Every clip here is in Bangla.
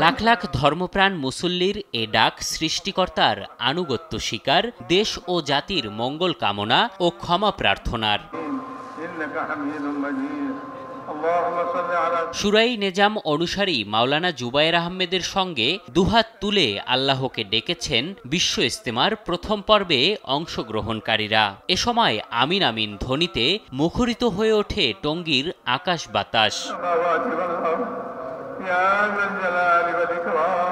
লাখ লাখ ধর্মপ্রাণ মুসল্লির এ ডাক সৃষ্টিকর্তার আনুগত্য স্বীকার, দেশ ও জাতির মঙ্গল কামনা ও ক্ষমা প্রার্থনার। শুরাই নেজাম অনুসারী মাওলানা জুবায়ের আহমেদের সঙ্গে দুহাত তুলে আল্লাহকে ডেকেছেন বিশ্ব ইজতেমার প্রথম পর্বে অংশগ্রহণকারীরা। এ সময় আমিন আমিন ধ্বনিতে মুখরিত হয়ে ওঠে টঙ্গীর আকাশ বাতাস।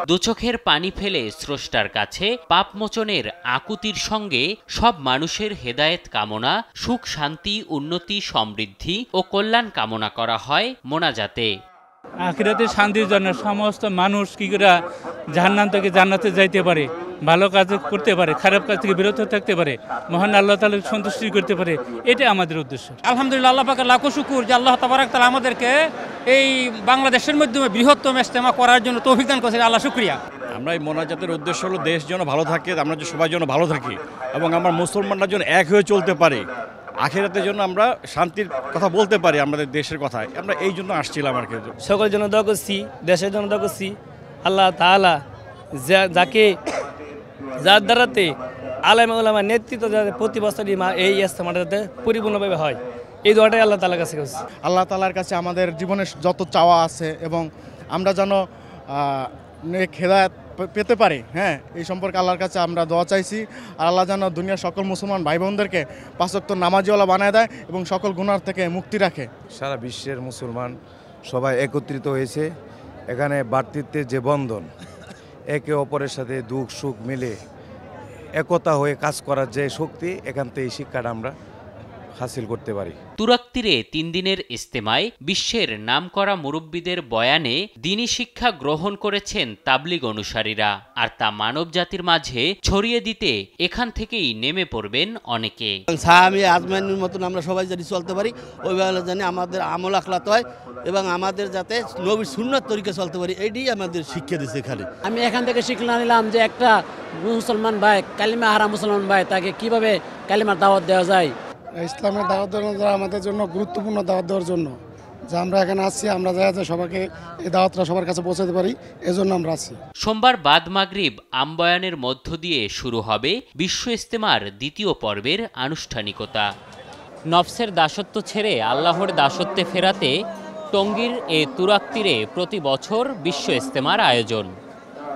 দুচোখের পানি ফেলে স্রষ্টার কাছে পাপমোচনের আকুতির সঙ্গে সব মানুষের হেদায়েত কামনা, সুখ শান্তি উন্নতি সমৃদ্ধি ও কল্যাণ কামনা করা হয় মোনাজাতে। আখিরাতের শান্তির জন্য সমস্ত মানুষ কি করে জাহান্নাম থেকে জান্নাতে যাইতে পারে, ভালো কাজ করতে পারে, খারাপ কাজ থেকে বিরত থাকতে পারে, মহান আল্লাহ তাআলার সন্তুষ্টি করতে পারে, এটা আমাদের উদ্দেশ্য। আলহামদুলিল্লাহ, আল্লাহ পাকের লাখো শুকর যে আল্লাহ তাবারক তাআলা আমাদেরকে এই বাংলাদেশের মাধ্যমে বৃহত্তম ইজতেমা করার জন্য তৌফিক দান করেছেন। আল্লাহ শুকরিয়া। আমরা এই মোনাজাতের উদ্দেশ্য হলো দেশ যেন ভালো থাকে, আমরা সবাই যেন ভালো থাকি এবং আমরা মুসলমানরা যেন এক হয়ে চলতে পারি, আখিরাতের জন্য আমরা শান্তির কথা বলতে পারি, আমাদের দেশের কথা। আমরা এই জন্য আসছিলাম আর কি। সকলের জন্য দোয়া করছি, দেশের জন্য দোয়া করছি। আল্লাহ তাআলা যাকে যার দ্বারাতে আলেম ওলামার নেতৃত্ব যাতে প্রতি বছরই এই ইজতেমাটা যাতে পরিপূর্ণভাবে হয়, এই দোয়াটাই আল্লাহ তাআলার কাছে করছি। আল্লাহ তাআলার কাছে আমাদের জীবনের যত চাওয়া আছে এবং আমরা যেন হেদায়েত পেতে পারি, হ্যাঁ, এই সম্পর্কে আল্লাহর কাছে আমরা দোয়া চাইছি। আর আল্লাহ যেন দুনিয়ার সকল মুসলমান ভাই বোনদেরকে 5 ওয়াক্ত নামাজিওয়ালা বানায় দেয় এবং সকল গুনাহ থেকে মুক্তি রাখে। সারা বিশ্বের মুসলমান সবাই একত্রিত হয়েছে এখানে। ভ্রাতৃত্বের যে বন্ধন, একে অপরের সাথে দুঃখ সুখ মিলে একতা হয়ে কাজ করার যে শক্তি, এখান থেকে এই শিক্ষাটা আমরা হাসিল করতে পারি। তুরাগ তীরে 3 দিনের ইজতেমায় বিশ্বের নামকরা মুরব্বীদের বয়ানে দ্বীনি শিক্ষা গ্রহণ করেছেন তাবলিগ অনুসারীরা, আর তা মানব জাতির মাঝে ছড়িয়ে দিতে এখান থেকেই নেমে পড়বেন অনেকে। আমি আজমাইনের মতন আমরা সবাই যদি চলতে পারি, ওইভাবে জানি আমাদের আমল আখলাত হয় এবং আমাদের যাতে নবীর সুন্নাত তরিকা চলতে পারি, এইটাই আমাদের শিক্ষা দিচ্ছে এখানে। আমি এখান থেকে শিক্ষা নিলাম যে একটা মুসলমান ভাই, কালিমা হারা মুসলমান ভাই, তাকে কিভাবে কালিমার দাওয়াত দেওয়া যায়। ইসলামের দাওয়াত দেওয়া আমাদের জন্য গুরুত্বপূর্ণ, দাওয়াত দেওয়ার জন্য যে আমরা এখানে আসছি, আমরা যাতে সবাইকে এই দাওয়াতটা সবার কাছে পৌঁছাতে পারি, এজন্য আমরা আসছি। সোমবার বাদ মাগরিব আমবয়ানের মধ্য দিয়ে শুরু হবে বিশ্ব ইজতেমার 2য় পর্বের আনুষ্ঠানিকতা। নফসের দাসত্ব ছেড়ে আল্লাহর দাসত্বে ফেরাতে টঙ্গীর এ তুরাগ তীরে প্রতি বছর বিশ্ব ইজতেমার আয়োজন।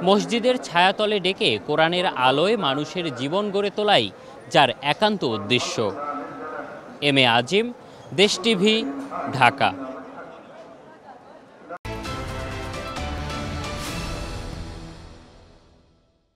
মসজিদের ছায়াতলে ডেকে কোরআনের আলোয় মানুষের জীবন গড়ে তোলাই যার একান্ত উদ্দেশ্য। এম এ আজিম, দেশ টিভি, ঢাকা।